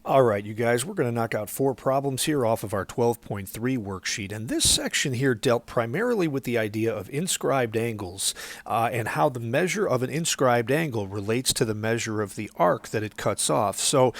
All right, you guys, we're going to knock out 4 problems here off of our 12.3 worksheet. And this section here dealt primarily with the idea of inscribed angles and how the measure of an inscribed angle relates to the measure of the arc that it cuts off. So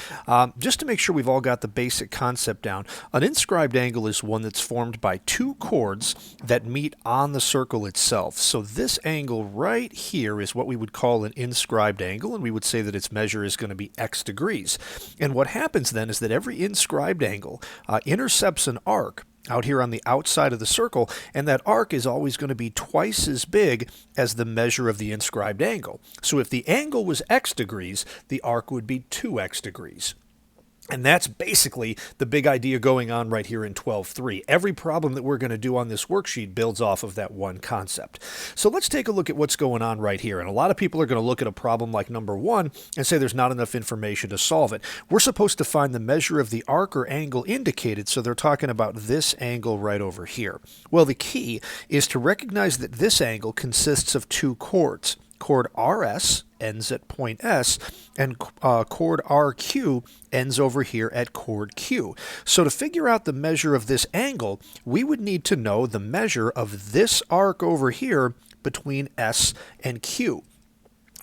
just to make sure we've all got the basic concept down, an inscribed angle is one that's formed by two chords that meet on the circle itself. So this angle right here is what we would call an inscribed angle, and we would say that its measure is going to be x degrees. And what happens then is that every inscribed angle intercepts an arc out here on the outside of the circle, and that arc is always going to be twice as big as the measure of the inscribed angle. So if the angle was x degrees, the arc would be 2x degrees. And that's basically the big idea going on right here in 12.3. Every problem that we're going to do on this worksheet builds off of that one concept. So let's take a look at what's going on right here. And a lot of people are going to look at a problem like number 1 and say there's not enough information to solve it. We're supposed to find the measure of the arc or angle indicated, so they're talking about this angle right over here. Well, the key is to recognize that this angle consists of two chords. Chord RS ends at point S, and chord RQ ends over here at chord Q. So to figure out the measure of this angle, we would need to know the measure of this arc over here between S and Q.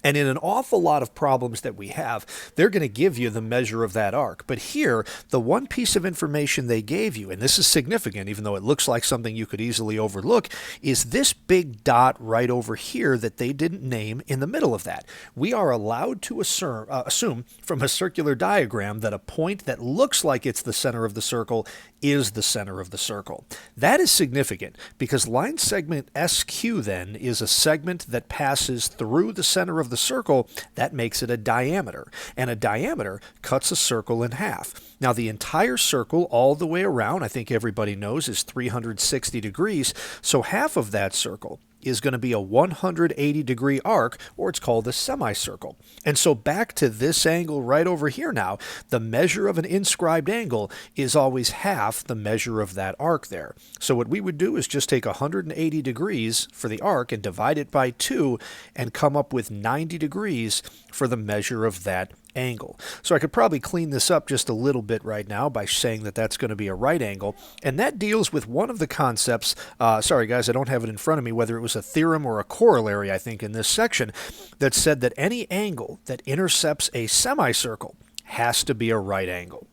And in an awful lot of problems that we have, they're going to give you the measure of that arc. But here, the one piece of information they gave you, and this is significant even though it looks like something you could easily overlook, is this big dot right over here that they didn't name in the middle of that. We are allowed to assume from a circular diagram that a point that looks like it's the center of the circle is the center of the circle. That is significant because line segment SQ then is a segment that passes through the center of the circle. That makes it a diameter, and a diameter cuts a circle in half. Now the entire circle all the way around, I think everybody knows, is 360 degrees, so half of that circle is going to be a 180-degree arc, or it's called a semicircle. And so back to this angle right over here now, the measure of an inscribed angle is always half the measure of that arc there. So what we would do is just take 180 degrees for the arc and divide it by 2 and come up with 90 degrees for the measure of that angle. So I could probably clean this up just a little bit right now by saying that that's going to be a right angle, and that deals with one of the concepts, sorry guys, I don't have it in front of me, whether it was a theorem or a corollary, I think, in this section, that said that any angle that intercepts a semicircle has to be a right angle.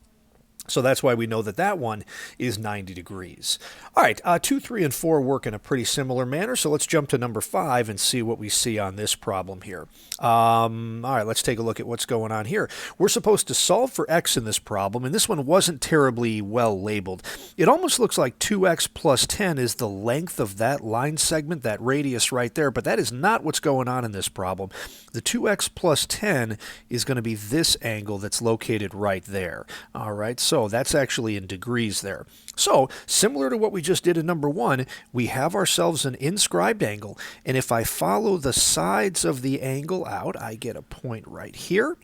So that's why we know that that one is 90 degrees. All right, 2, 3, and 4 work in a pretty similar manner, so let's jump to number 5 and see what we see on this problem here. All right, let's take a look at what's going on here. We're supposed to solve for x in this problem, and this one wasn't terribly well labeled. It almost looks like 2x plus 10 is the length of that line segment, that radius right there, but that is not what's going on in this problem. The 2x plus 10 is going to be this angle that's located right there. All right, so that's actually in degrees there. So similar to what we just did in number 1, we have ourselves an inscribed angle, and if I follow the sides of the angle out, I get a point right here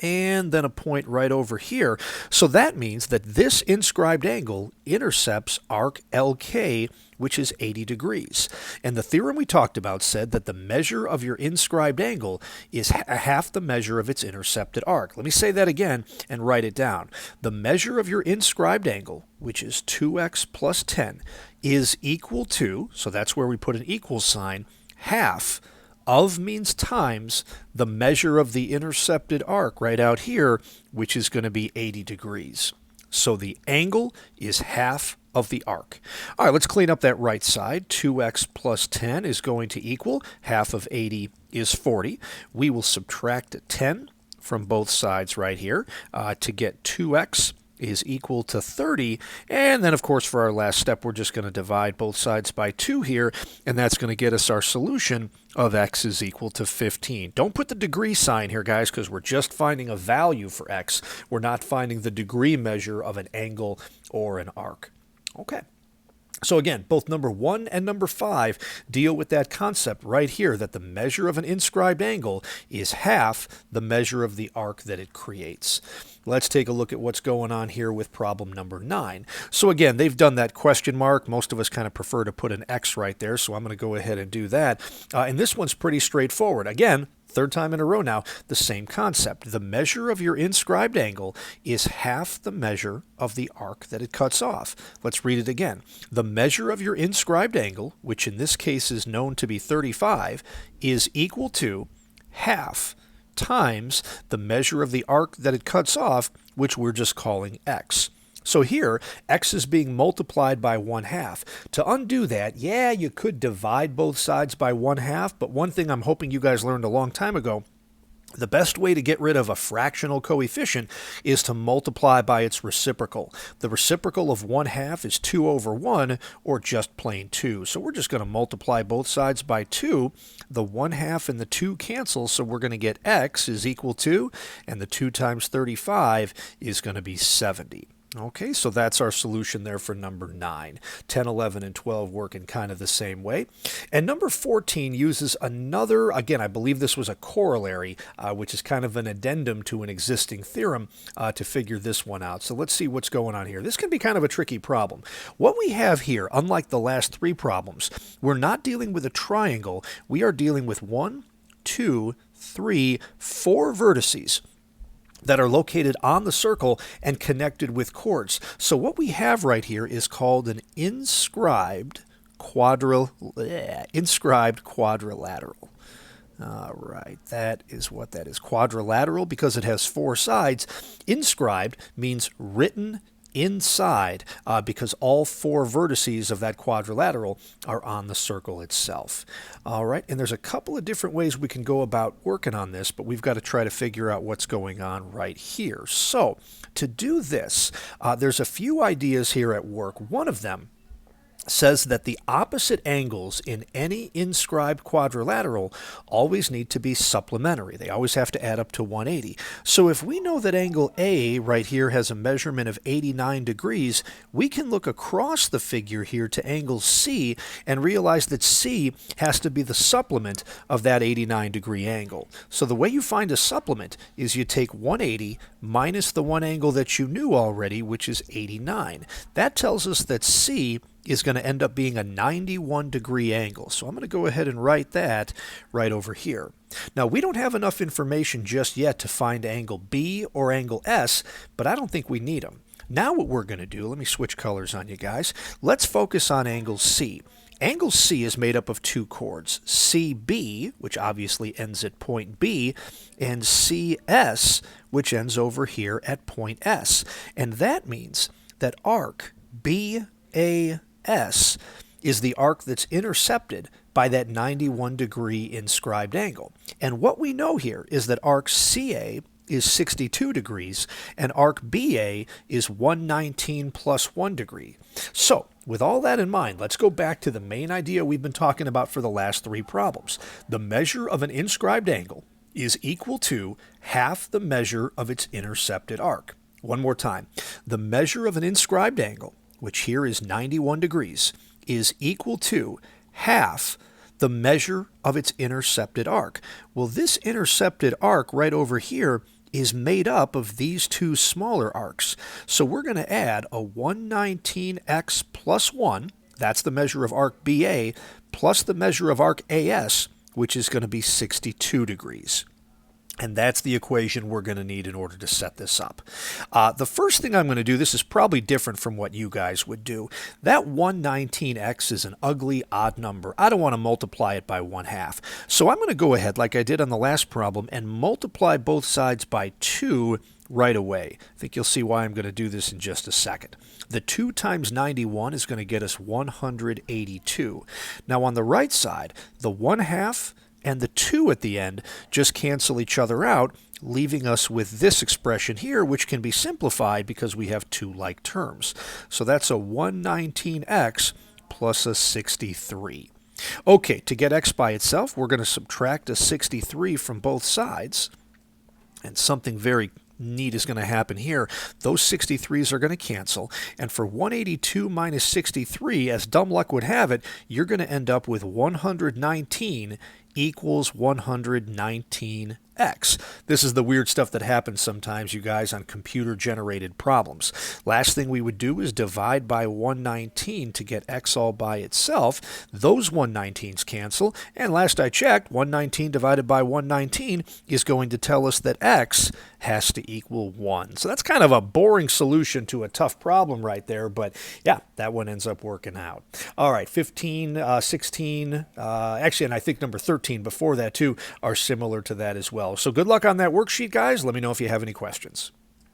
and then a point right over here. So that means that this inscribed angle intercepts arc LK, which is 80 degrees. And the theorem we talked about said that the measure of your inscribed angle is half the measure of its intercepted arc. Let me say that again and write it down. The measure of your inscribed angle, which is 2x plus 10, is equal to, so that's where we put an equal sign, half of means times the measure of the intercepted arc right out here, which is going to be 80 degrees. So the angle is half of the arc. All right, let's clean up that right side. 2x plus 10 is going to equal half of 80 is 40. We will subtract 10 from both sides right here to get 2x is equal to 30, and then of course for our last step we're just going to divide both sides by 2 here, and that's going to get us our solution of x is equal to 15. Don't put the degree sign here, guys, because we're just finding a value for x. We're not finding the degree measure of an angle or an arc. Okay. So again, both number 1 and number 5 deal with that concept right here, that the measure of an inscribed angle is half the measure of the arc that it creates. Let's take a look at what's going on here with problem number 9. So again, they've done that question mark. Most of us kind of prefer to put an X right there, so I'm going to go ahead and do that. And this one's pretty straightforward. Again, Third time in a row now, the same concept. The measure of your inscribed angle is half the measure of the arc that it cuts off. Let's read it again. The measure of your inscribed angle, which in this case is known to be 35, is equal to half times the measure of the arc that it cuts off, which we're just calling x. So here, x is being multiplied by 1/2. To undo that, yeah, you could divide both sides by 1/2, but one thing I'm hoping you guys learned a long time ago, the best way to get rid of a fractional coefficient is to multiply by its reciprocal. The reciprocal of 1/2 is 2 over 1, or just plain 2. So we're just going to multiply both sides by 2. The 1/2 and the 2 cancel, so we're going to get x is equal to, and the 2 times 35 is going to be 70. Okay, so that's our solution there for number 9. 10, 11, and 12 work in kind of the same way. And number 14 uses another, again, I believe this was a corollary, which is kind of an addendum to an existing theorem to figure this one out. So let's see what's going on here. This can be kind of a tricky problem. What we have here, unlike the last 3 problems, we're not dealing with a triangle. We are dealing with 1, 2, 3, 4 vertices that are located on the circle and connected with chords. So what we have right here is called an inscribed quadrilateral. All right, that is what that is. Quadrilateral because it has 4 sides. Inscribed means written inside because all 4 vertices of that quadrilateral are on the circle itself. All right, and there's a couple of different ways we can go about working on this, but we've got to try to figure out what's going on right here. So to do this, there's a few ideas here at work. One of them says that the opposite angles in any inscribed quadrilateral always need to be supplementary. They always have to add up to 180. So if we know that angle A right here has a measurement of 89 degrees, we can look across the figure here to angle C and realize that C has to be the supplement of that 89 degree angle. So the way you find a supplement is you take 180 minus the one angle that you knew already, which is 89. That tells us that C is going to end up being a 91 degree angle. So I'm going to go ahead and write that right over here. Now we don't have enough information just yet to find angle B or angle S, but I don't think we need them. Now what we're going to do, let me switch colors on you guys. Let's focus on angle C. Angle C is made up of 2 chords, CB, which obviously ends at point B, and CS, which ends over here at point S. And that means that arc BAS is the arc that's intercepted by that 91 degree inscribed angle. And what we know here is that arc CA is 62 degrees and arc BA is 119 plus 1 degree. So with all that in mind, let's go back to the main idea we've been talking about for the last 3 problems. The measure of an inscribed angle is equal to half the measure of its intercepted arc. One more time. The measure of an inscribed angle, which here is 91 degrees, is equal to half the measure of its intercepted arc. Well, this intercepted arc right over here is made up of these 2 smaller arcs. So we're going to add a 119x plus 1, that's the measure of arc BA, plus the measure of arc AS, which is going to be 62 degrees. And that's the equation we're going to need in order to set this up. The first thing I'm going to do, this is probably different from what you guys would do. That 119x is an ugly odd number. I don't want to multiply it by 1/2. So I'm going to go ahead, like I did on the last problem, and multiply both sides by 2 right away. I think you'll see why I'm going to do this in just a second. The 2 times 91 is going to get us 182. Now on the right side, the 1/2 and the 2 at the end just cancel each other out, leaving us with this expression here, which can be simplified because we have 2 like terms. So that's a 119x plus a 63. Okay, to get x by itself, we're going to subtract a 63 from both sides, and something very neat is going to happen here. Those 63s are going to cancel, and for 182 minus 63, as dumb luck would have it, you're going to end up with 119 equals 119x. This is the weird stuff that happens sometimes, you guys, on computer-generated problems. Last thing we would do is divide by 119 to get x all by itself. Those 119s cancel, and last I checked, 119 divided by 119 is going to tell us that x has to equal 1. So that's kind of a boring solution to a tough problem right there, but yeah, that one ends up working out. All right, 15, 16, actually, and I think number 13 before that too are similar to that as well. So good luck on that worksheet, guys. Let me know if you have any questions.